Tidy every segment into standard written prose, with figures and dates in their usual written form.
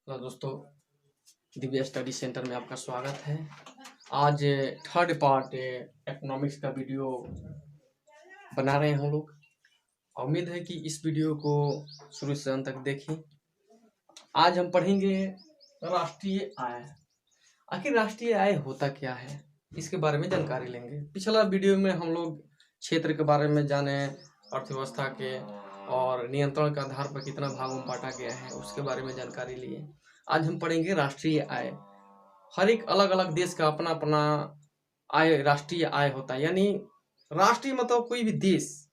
Hello दोस्तों, Divya study centre में आपका स्वागत है। आज थर्ड पार्ट इकोनॉमिक्स का वीडियो बना रहे हैं हम लोग। उम्मीद है कि इस वीडियो को शुरू से अंत तक देखें। आज हम पढ़ेंगे राष्ट्रीय आय। आखिर राष्ट्रीय आय होता क्या है, इसके बारे में जानकारी लेंगे। पिछला वीडियो में हम लोग क्षेत्र के बारे में जाने, अर्थव्यवस्था के और नियंत्रण के आधार पर कितना भागों में बांटा गया है उसके बारे में जानकारी लिए। आज हम पढ़ेंगे राष्ट्रीय आय। हर एक अलग अलग देश का अपना अपना आय, राष्ट्रीय आय होता है। यानी राष्ट्रीय मतलब कोई भी देश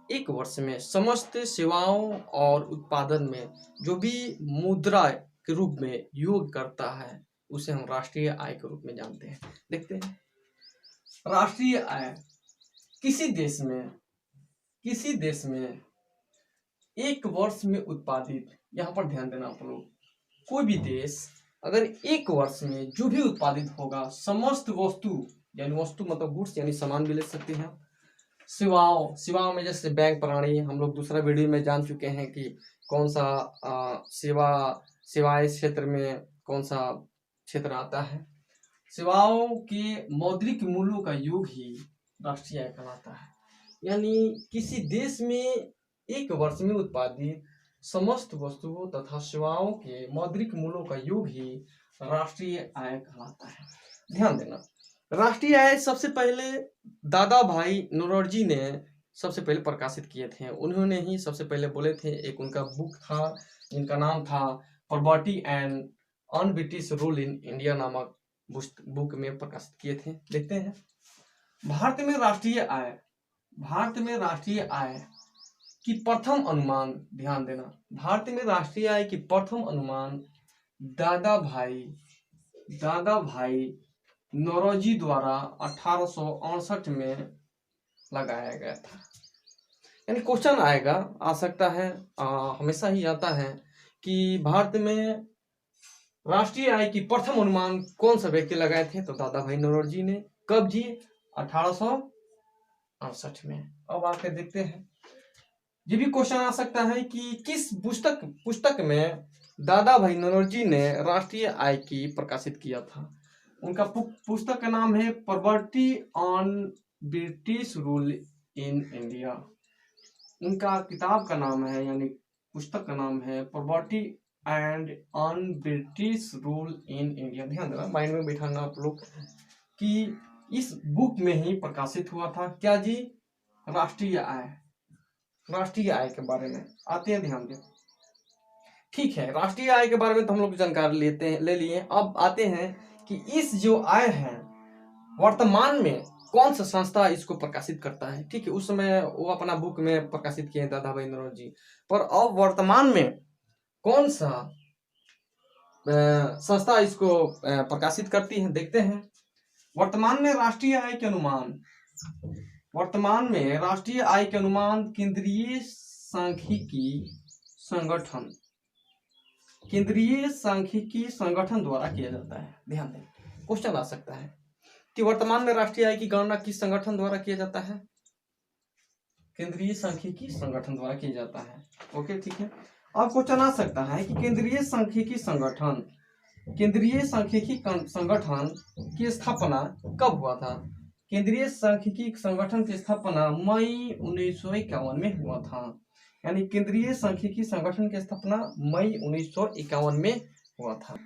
एक वर्ष में समस्त सेवाओं और उत्पादन में जो भी मुद्रा के रूप में योग करता है उसे हम राष्ट्रीय आय के रूप में जानते हैं। देखते हैं राष्ट्रीय आय। किसी देश में एक वर्ष में उत्पादित, यहाँ पर ध्यान देना आप लोग, कोई भी देश अगर एक वर्ष में जो भी उत्पादित होगा समस्त वस्तु, यानी वस्तु मतलब गुड्स यानी सामान भी ले सकते हैं। सेवाओं में जैसे बैंक प्रणाली, हम लोग दूसरा वीडियो में जान चुके हैं कि कौन सा सेवाएं क्षेत्र में कौन सा क्षेत्र आता है। सेवाओं के मौद्रिक मूल्यों का योग ही राष्ट्रीय आय कहलाता है। यानी किसी देश में एक वर्ष में उत्पादित समस्त वस्तुओं तथा सेवाओं के मौद्रिक मूल्यों का योग ही राष्ट्रीय आय कहलाता है। ध्यान देना, राष्ट्रीय आय सबसे पहले दादा भाई नौरोजी ने सबसे पहले प्रकाशित किए थे। उन्होंने ही सबसे पहले बोले थे। एक उनका बुक था जिनका नाम था property and on British rule in India नामक बुक में प्रकाशित किए थे। देखते हैं भारत में राष्ट्रीय आय की प्रथम अनुमान, ध्यान देना, भारत में राष्ट्रीय आय की प्रथम अनुमान दादा भाई नौरोजी द्वारा 1868 में लगाया गया था। यानी क्वेश्चन आएगा, आ सकता है, हमेशा ही आता है कि भारत में राष्ट्रीय आय की प्रथम अनुमान कौन सा व्यक्ति लगाए थे, तो दादा भाई नौरोजी ने। कब जी? 1868 में। अब आके देखते हैं, ये भी क्वेश्चन आ सकता है कि किस पुस्तक में दादा भाई नौरोजी ने राष्ट्रीय आय की प्रकाशित किया था। उनका पुस्तक का नाम है property on British rule in India. उनका किताब का नाम है, यानी पुस्तक का नाम है property and on British rule in India. ध्यान देना, माइंड में बैठाना आप लोग कि इस बुक में ही प्रकाशित हुआ था। क्या जी? राष्ट्रीय आय के बारे में आते हैं, ध्यान दें। ठीक है, राष्ट्रीय आय के बारे में तो हम लोग जानकारी ले लिए। अब आते हैं कि इस जो आय है वर्तमान में कौन सा संस्था इसको प्रकाशित करता है। ठीक है, उस समय वो अपना बुक में प्रकाशित किए दादा भाई नौरोजी, पर अब वर्तमान में कौन सा संस्था इसको प्रकाशित करती है, देखते हैं। वर्तमान में राष्ट्रीय आय के अनुमान केंद्रीय सांख्यिकी संगठन द्वारा किया जाता है। ध्यान दें, क्वेश्चन आ सकता है कि वर्तमान में राष्ट्रीय आय की गणना किस संगठन द्वारा किया जाता है? केंद्रीय सांख्यिकी संगठन द्वारा किया जाता है। ओके, ठीक है। अब क्वेश्चन आ सकता है कि केंद्रीय सांख्यिकी संगठन की स्थापना कब हुआ था? केंद्रीय सांख्यिकी संगठन की स्थापना मई 1951 में हुआ था। यानी केंद्रीय सांख्यिकी संगठन की स्थापना मई 1951 में हुआ था।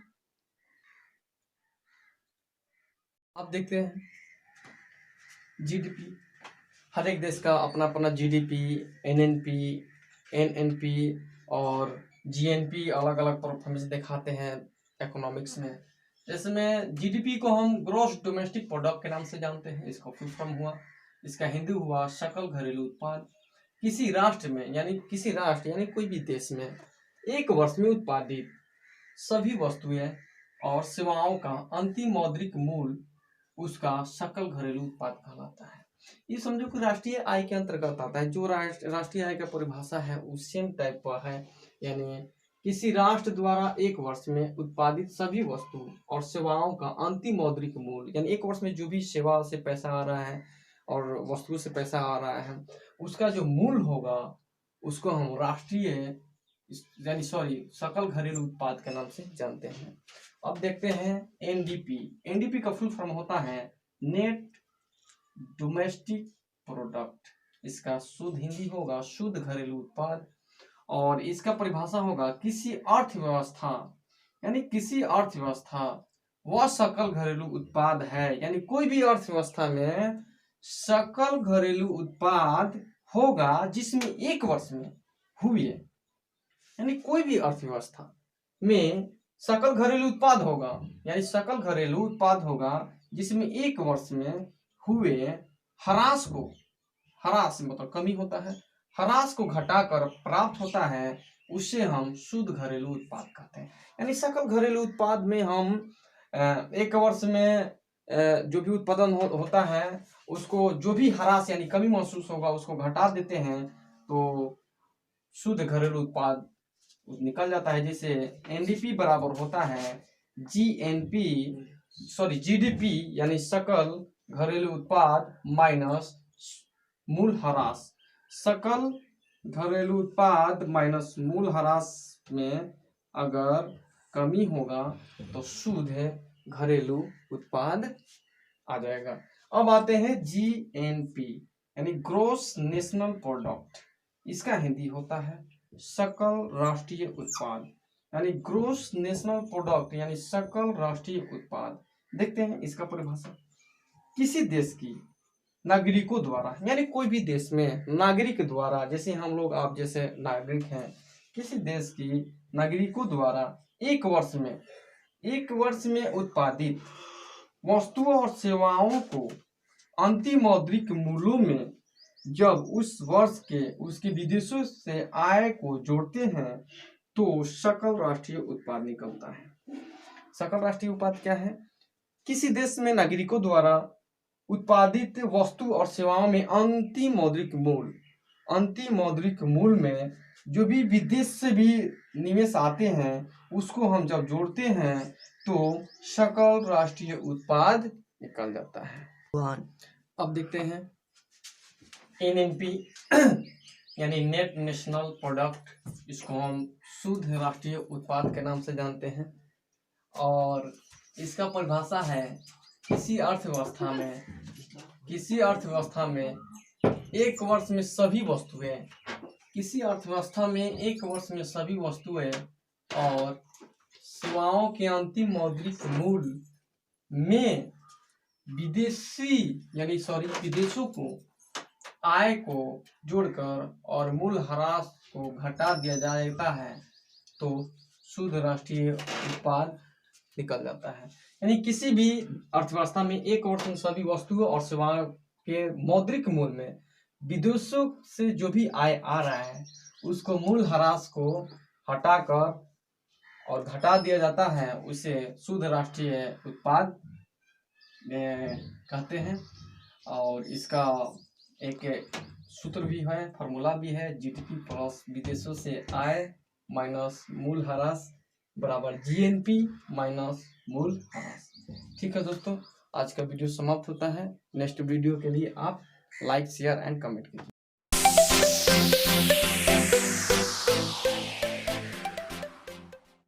अब देखते हैं जीडीपी। हर एक देश का अपना अपना जीडीपी, एनएनपी और जीएनपी अलग अलग परफॉर्मेंस दिखाते हैं इकोनॉमिक्स में। जैसे में जीडीपी को हम ग्रॉस डोमेस्टिक प्रोडक्ट के नाम से जानते हैं। इसका फुल फॉर्म हुआ, इसका हिंदी हुआ सकल घरेलू उत्पाद। किसी राष्ट्र यानी कोई भी देश में एक वर्ष में उत्पादित सभी वस्तुएं और सेवाओं का अंतिम मौद्रिक मूल्य उसका सकल घरेलू उत्पाद कहलाता है। ये समझो कि राष्ट्रीय आय के अंतर्गत आता है। जो राष्ट्रीय आय का परिभाषा है उस सेम टाइप पर है। यानी किसी राष्ट्र द्वारा एक वर्ष में उत्पादित सभी वस्तु और सेवाओं का अंतिम मौद्रिक मूल्य, यानी एक वर्ष में जो भी सेवा से पैसा आ रहा है और वस्तु से पैसा आ रहा है उसका जो मूल्य होगा उसको हम राष्ट्रीय यानी सकल घरेलू उत्पाद के नाम से जानते हैं। अब देखते हैं एनडीपी। एनडीपी का फुल फॉर्म होता है नेट डोमेस्टिक प्रोडक्ट। इसका शुद्ध हिंदी होगा शुद्ध घरेलू उत्पाद, और इसका परिभाषा होगा किसी अर्थव्यवस्था, यानी किसी अर्थव्यवस्था वह सकल घरेलू उत्पाद है, यानी कोई भी अर्थव्यवस्था में सकल घरेलू उत्पाद होगा जिसमें एक वर्ष में हुए, यानी कोई भी अर्थव्यवस्था में सकल घरेलू उत्पाद होगा, यानी सकल घरेलू उत्पाद होगा जिसमें एक वर्ष में हुए ह्रास को, ह्रास मतलब कमी होता है, ह्रास को घटाकर प्राप्त होता है, उसे हम शुद्ध घरेलू उत्पाद कहते हैं। यानी सकल घरेलू उत्पाद में हम एक वर्ष में जो भी उत्पादन होता है उसको जो भी ह्रास यानी कमी महसूस होगा उसको घटा देते हैं तो शुद्ध घरेलू उत्पाद निकल जाता है। जैसे एनडीपी बराबर होता है जीडीपी यानी सकल घरेलू उत्पाद माइनस मूल ह्रास। सकल घरेलू उत्पाद माइनस मूल ह्रास में अगर कमी होगा तो शुद्ध घरेलू उत्पाद आ जाएगा। अब आते हैं जीएनपी यानी ग्रॉस नेशनल प्रोडक्ट। इसका हिंदी होता है सकल राष्ट्रीय उत्पाद, यानी ग्रॉस नेशनल प्रोडक्ट यानी सकल राष्ट्रीय उत्पाद। देखते हैं इसका परिभाषा। किसी देश की नागरिकों द्वारा, यानी कोई भी देश में नागरिक द्वारा, जैसे हम लोग आप जैसे नागरिक हैं, किसी देश की नागरिकों द्वारा एक वर्ष में उत्पादित वस्तुओं और सेवाओं को अंतिम मौद्रिक मूल्यों में जब उस वर्ष के उसके विदेशों से आय को जोड़ते हैं तो सकल राष्ट्रीय उत्पाद निकलता है। सकल राष्ट्रीय उत्पाद क्या है? किसी देश में नागरिकों द्वारा उत्पादित वस्तु और सेवाओं में अंतिम मौद्रिक मूल्य में जो भी विदेश से भी निवेश आते हैं उसको हम जब जोड़ते हैं तो सकल राष्ट्रीय उत्पाद निकल जाता है। अब देखते हैं एनएनपी यानी नेट नेशनल प्रोडक्ट। इसको हम शुद्ध राष्ट्रीय उत्पाद के नाम से जानते हैं, और इसका परिभाषा है किसी अर्थव्यवस्था में एक वर्ष में सभी वस्तुएं और सेवाओं के अंतिम मौद्रिक मूल्य में विदेशों को आय को जोड़कर और मूल ह्रास को घटा दिया जाता है तो शुद्ध राष्ट्रीय उत्पाद निकल जाता है। यानी किसी भी अर्थव्यवस्था में एक वर्ष में सभी वस्तुओं और सेवाओं के मौद्रिक मूल्य में विदेशों से जो भी आय आ रहा है उसको मूल ह्रास को हटाकर और घटा दिया जाता है, उसे शुद्ध राष्ट्रीय उत्पाद कहते हैं। और इसका एक सूत्र भी है, फार्मूला भी है, जीडीपी प्लस विदेशों से आय माइनस मूल ह्रास बराबर जीएनपी माइनस मूल ह्रास। ठीक है दोस्तों, आज का वीडियो समाप्त होता है। नेक्स्ट वीडियो के लिए आप लाइक शेयर एंड कमेंट कीजिए।